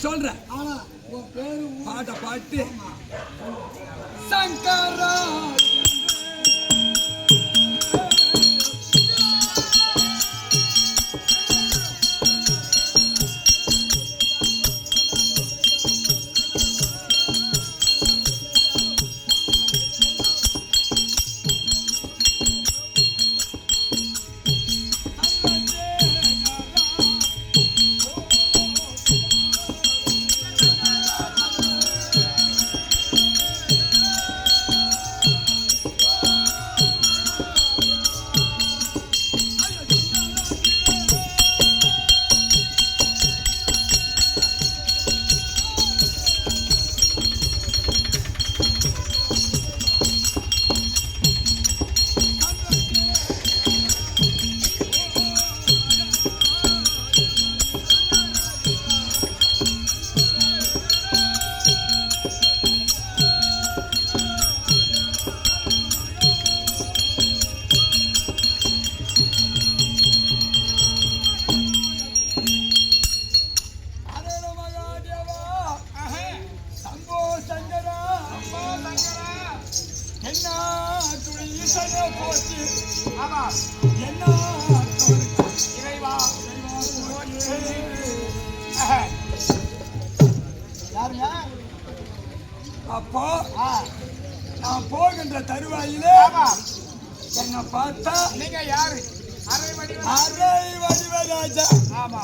சொல்றேன். ஆனா உன் பேரு பாட்ட பாட்டு சங்கரா அப்போ நான் போகின்ற தருவாயிலே என்ன பார்த்தா நீங்க யாரு? அரை வடிவராஜா. ஆமா,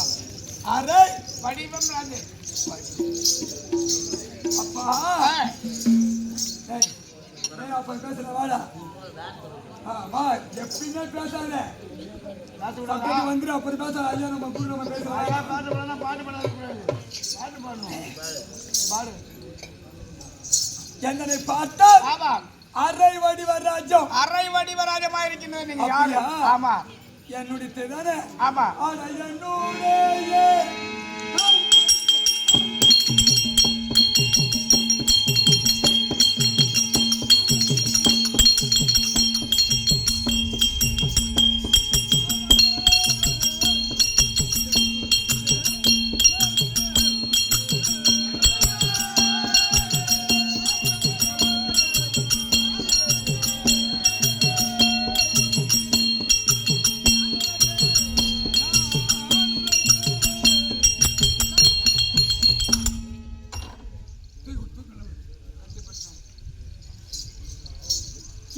அரை வடிவம் ராஜே. அப்பா அப்ப பேசுற வாடா. எப்படின்னா பேசாத வந்துரு. அப்புறம் பேச ஐயா நம்ம குரு நம்ம பேசுறோம். பாட்டு பாடணும். என்னை பார்த்தா அரை வடிவராஜம். அரை வடிவராஜமா இருக்கின்றது. நீங்க யாரு? ஆமா, என்னுடைய தானே. ஆமா,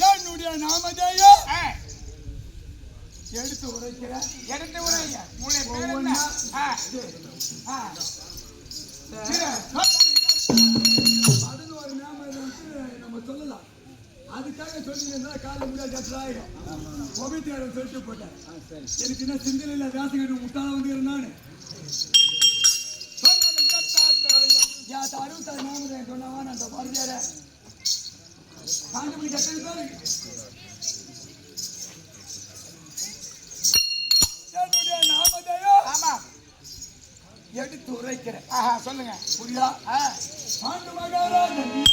என்னுடைய நாமதேயோ எடுத்து உரைக்கிறேன். எடுத்து உரைங்க. அதுன்னு ஒரு நாம நம்ம சொல்லலாம். அதுக்காக சொல்லிங்கன்னா கால முடியாது ஆயிடும். கோபித்தியாரம் சொல்லிட்டு போட்டேன். எனக்கு என்ன சிந்தனையில் ராசிகர் முட்டாள வந்து இருந்தானு 66 நாமதே சொன்னவான் அந்த மருதியார காஞ்சிபுரி கட்டது பாரு. என்னுடைய நாமதேயோ எடுத்து உரைக்கிறேன். சொல்லுங்க. புரியா? ஆண்டு மகாராஜன்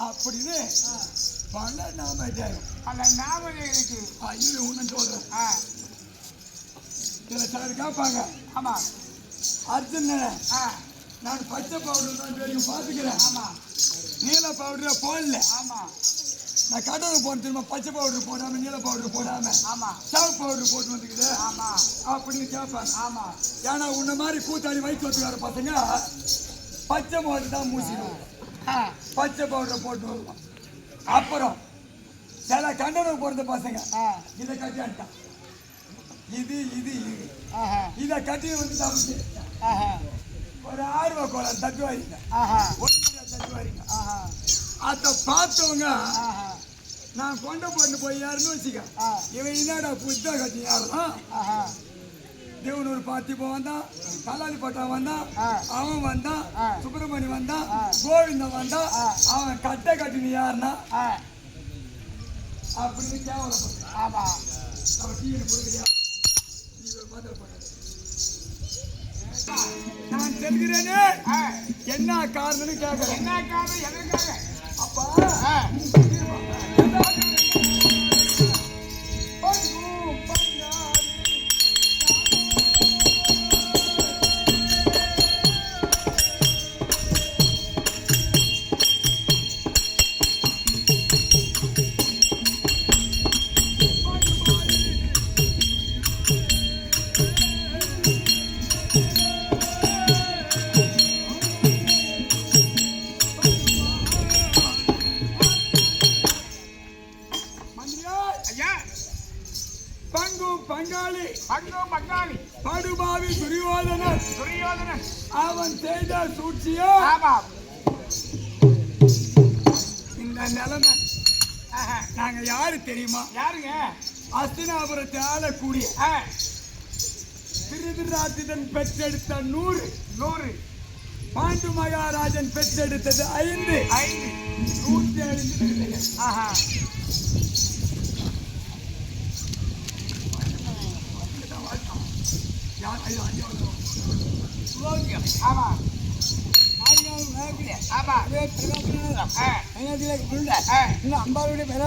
அப்படின்னு பல நாமதேயம். பல நாமதேயம் இருக்கு. ஐயோ ஒண்ணு சொல்றேன். சில சிலர் கேட்பாங்க. ஆமா, அர்ஜுனன் நான் பச்சை பவுடர் தான் தெரியும் பாத்துக்கிறேன். ஆமா, நீல பவுடரை போடல. ஆமா, நான் கடவுள் போன திரும்ப பச்சை பவுடர் போடாம நீல பவுடர் போடாம சிவப்பு பவுடர் போட்டு வந்துக்குது. ஆமா அப்படின்னு கேட்பாங்க. ஆமா, ஏன்னா உன்ன மாதிரி கூத்தாடி வயிற்று வச்சுக்கார பசங்க பச்சை பவுடர் தான் மூசிடும். பச்சை பவுடர் போட்டு வருவான். அப்புறம் சில கண்டனம் போறது பசங்க இதை கட்டிட்டான். இது இது இது இதை கட்டி வந்து ஒரு ஆர்வ கோல தட்டுவாரிங்க. தட்டுவாரிங்க. அதை பார்த்தவங்க நான் கொண்டு போட்டு போய் யாருன்னு வச்சுக்க. இவன் என்னடா புத்தா கட்டி யாரும் தேவனூர் பார்த்திபன் வந்தான், கல்லாலி பட்டம் வந்தான், அவன் வந்தான், சுப்பிரமணி வந்தான், கோவிந்தன் வந்தான். அவன் கட்டி நீ யாருன்னா அப்படின்னு கேவலப்பட்ட. ஆமா அவன் டீ கொடுக்கலையா? நான் செல்கிறேனே என்ன காரணம்னு கேட்கிறேன். என்ன காரணம் எதற்காக? அப்பா பங்காளி படுபாவி துரியோதனன் அவன் செய்த சூழ்ச்சியோ இந்த நிலைமை. நாங்க யாரு தெரியுமா? யாருங்க? அஸ்தினாபுரத்தை ஆளக்கூடிய திருதராட்டிரன் பெற்றெடுத்த 100 பாண்டு மகாராஜன் பெற்றெடுத்தது 5 105 பிள்ளைகள். அம்பாளுடைய பெயர்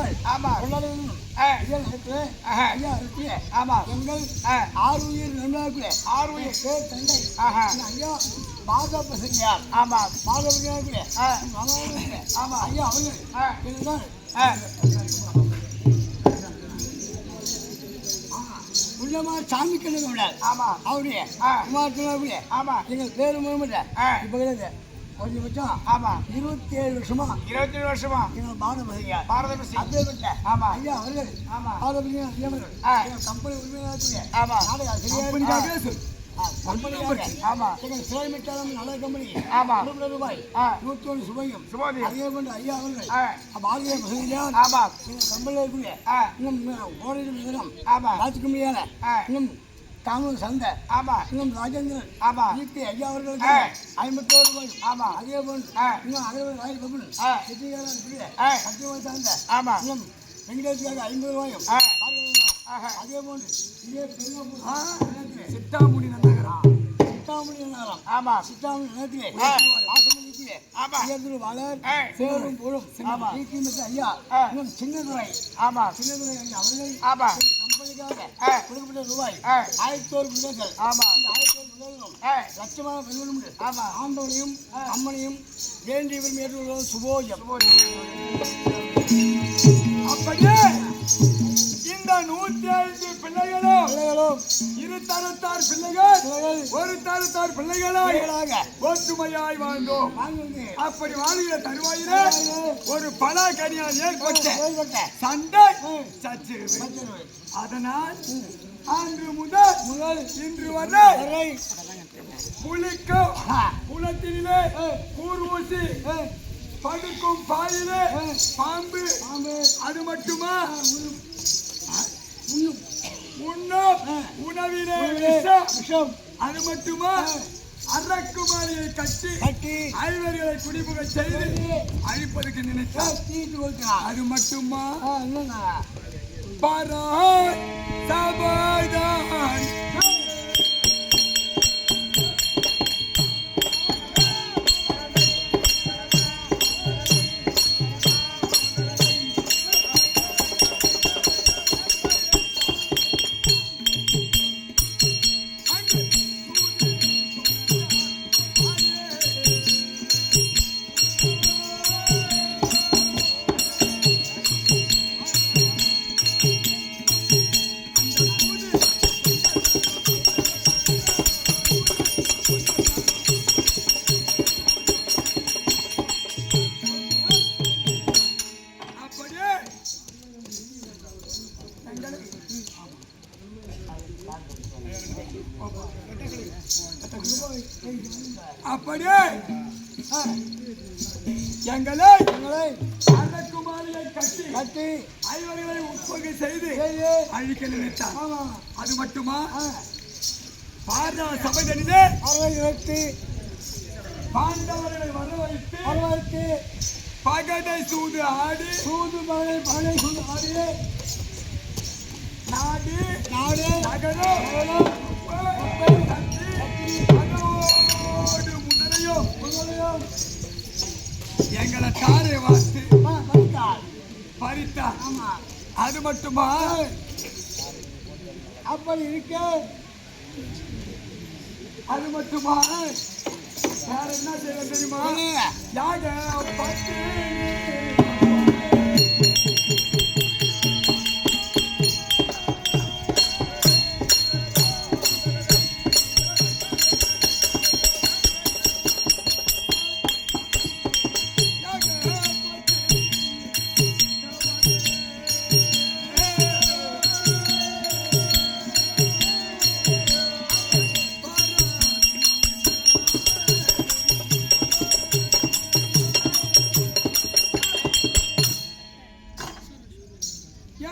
ஆறுயிர் நண்பர்களே 6 பேர் தந்தை ஐயா பாத பசங்க பாதவர்களே ஐயா அவர்கள் சாமி கண்ணு அவருடைய குமார் எங்கள் பேரு முகமது இப்ப கிடையாது குறைஞ்சபட்சம் 27 வருஷமா எங்கள் பாரத பசங்க ஐயா அவர்கள் கம்பெனி உரிமையாளர் நல்ல கம்பெனி ரூபாய் 101 சுபையும் அதே போன்று ஐயா அவர்கள் பாரதிய பசங்க கம்பெனியில் ஓரிடம் ராஜ்குமாரியான இன்னும் தாமூர் சந்தை இன்னும் ராஜேந்திரன் ஐயா அவர்களுக்கு 51 ரூபாய் அதே போன்று இன்னும் 60 கம்பெனி சத்தியமாக சார்ந்த இன்னும் வெங்கடேஷுக்காக 50 ரூபாயும் அதே போன்று இதே சித்தாமணி நகரம் சித்தாமணி நகரத்திலே வளர் சேரும் பொழும் ஐயா இன்னும் சின்னதுரை அவர்கள் கம்பெனிக்காக கொடுக்கப்பட்ட ரூபாய் 1001 பிள்ளைகள் 1001 பிள்ளைகளும் லட்சமான பெண்களும் ஆண்டவனையும் அம்மனையும் வேண்டி விரும்பி ஏற்றுள்ளது சுபோஜம். அப்படியே இந்த 105 பிள்ளைகளும் 2 தரத்தார் பிள்ளைகள் 1 தரத்தார் பிள்ளைகளாக ஒற்றுமையாய் வாழ்ந்தோம். அப்படி வாழ்கிற தருவாயிலே ஒரு பல கனியால் ஏற்பட்ட சண்டை சச்சரவு. அதனால் அன்று முதல் இன்று வரை புலிக்கும் குளத்திலே கூர்வூசி படுக்கும் பாயிலே பாம்பு அது மட்டுமா உணவிலே விஷம் அது மட்டுமா அரக்குமாரியை கட்டி ஐவர்களை குடிமுக செய்து அழிப்பதற்கு நினைத்தார். அது மட்டுமா பராய் சபாய்தான் அப்படியே எங்களை அரக்குமாரியை கட்டி ஐவர்களை உட்பகை செய்து அழிக்க நினைத்தார். அது மட்டுமா பாரத சபையிலே வரவேற்று பாண்டவர்களை வரவழைத்து பகடை சூது ஆடி மகனை சூது ஆடியே நாடு நாடு நகரம் அதோடு முதலையும் எங்களை தாரை வார்த்து பறித்தார். ஆமா அது மட்டுமா அப்படி இருக்க அது மட்டுமா வேற என்ன செய்ய தெரியுமா? யாக பத்து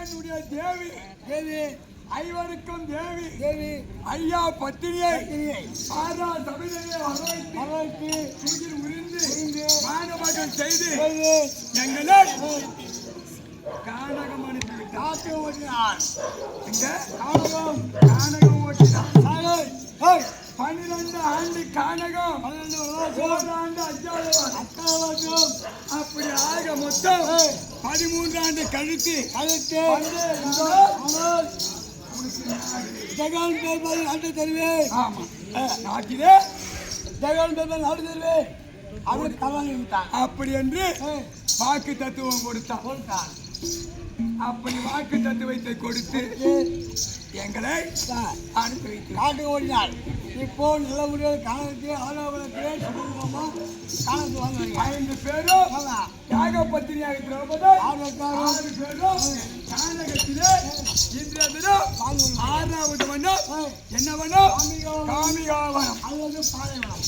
என்னுடைய தேவி ஐவருக்கும் தேவி ஐயா பத்தினியை பாரா சபையிலே வரவைத்து தூக்கில் உரிந்து மானபாகம் செய்து எங்களை கானகம் அனுப்பிவிட்டார். கானகம் ஓட்டினார். 12 ஆண்டு கானகம் 1 ஆண்டு அஜாதம் அப்படி ஆக மொத்தம் 13 ஆண்டு கழித்து ஜெகன் பேர் நாட்டு தருவேன். ஆமா நாட்டிலே ஜெகன் பேர் நாட்டு தருவேன். அவருக்கு கல்யாணம் விட்டான். அப்படி என்று வாக்கு தத்துவம் கொடுத்தான். அப்படி வாக்கு தத்துவத்தை கொடுத்து எங்களை அனுப்பி வைத்தார். காட்டு ஓடினார். இப்போ நல்ல முடியாது காலத்து ஆலோகத்திலே சுமூகமா காலத்து வாங்க 5 பேரும் தியாகபத்தினியாக திரௌபதி 6 பேரும் கானகத்திலே இன்றைய தினம் 6வது வனம் என்ன வனம்? காமிகாவனம். அது பாலைவனம்.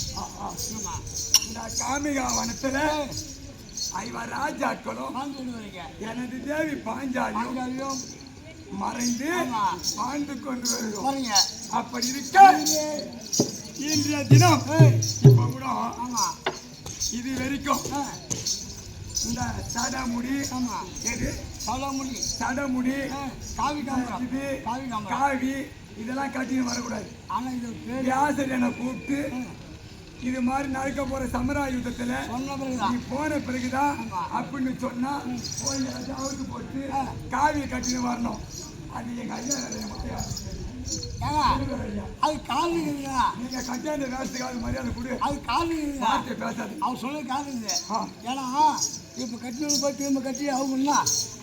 இந்த காமிகாவனத்துல 5 ராஜாக்களும் எனது தேவி பாஞ்சாலியும் மறைந்து வாழ்ந்து கொண்டு வருகிறோம். அப்படி இருக்க இன்றைய தினம் இப்ப கூட இது வரைக்கும் இந்த சடமுடி சடமுடி காவி இதெல்லாம் கட்டின்னு வரக்கூடாது. ஆனா இது வியாசரியனை கூப்பிட்டு இது மாதிரி நடக்க போற சமரா யுத்தத்துல நீ போன பிறகுதான் அப்படின்னு சொன்னா போய் அவுத்து போட்டு காவியை கட்டின்னு வரணும். அது எங்க ஐயா அது காலனி நீங்க கட்டியாண்ட வேஷத்துக்காக மரியாதை கொடு. அது காலனி வார்த்தை பேசாது. அவன் சொல்ல காலனி. ஏன்னா இப்போ கட்டினு போய் திரும்ப கட்டி ஆகும்னா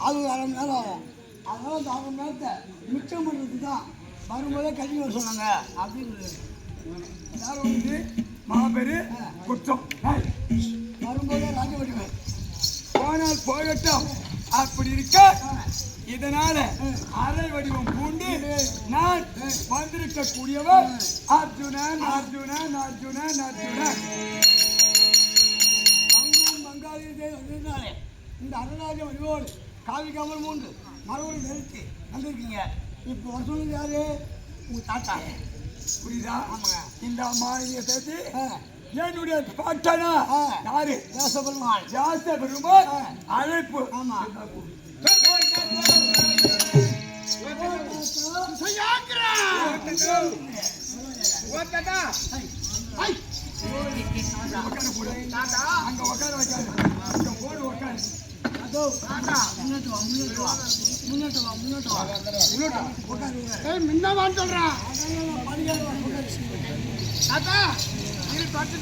அது 1/2 மணி நேரம் ஆகும். அதனால அந்த 1/2 மணி நேரத்தை மிச்சம் பண்ணுறது தான் வரும்போதே கட்டி வர சொன்னாங்க அப்படின்னு யாரும் வந்து மாபெரு குற்றம் வரும்போதே ராஜவடிவன் போனால் போகட்டும். அப்படி இருக்க இதனால அரை வடிவம் பூண்டு நான் வந்திருக்க கூடியவர் அர்ஜுனன் அர்ஜுனன் அர்ஜுனன் அர்ஜுனன். அங்கும் பங்காளியே வந்திருந்தாலே இந்த அருணாஜ வடிவோடு காவிக்காமல் 3 மறுபடியும் நிறுத்தி வந்திருக்கீங்க. இப்போ வருஷம் யாரு? உங்க தாத்தா. புரியுதா? இந்த மாநில சேர்த்து என்னுடைய பாட்டனா யாரு? தேசபெருமாள். தேசபெருமாள் அழைப்பு. ஆமா அங்க உட்கார வைக்காது. அங்க போடு உட்காரு. முன்னவான்னு சொல்றான். அதான் இது தொட்டு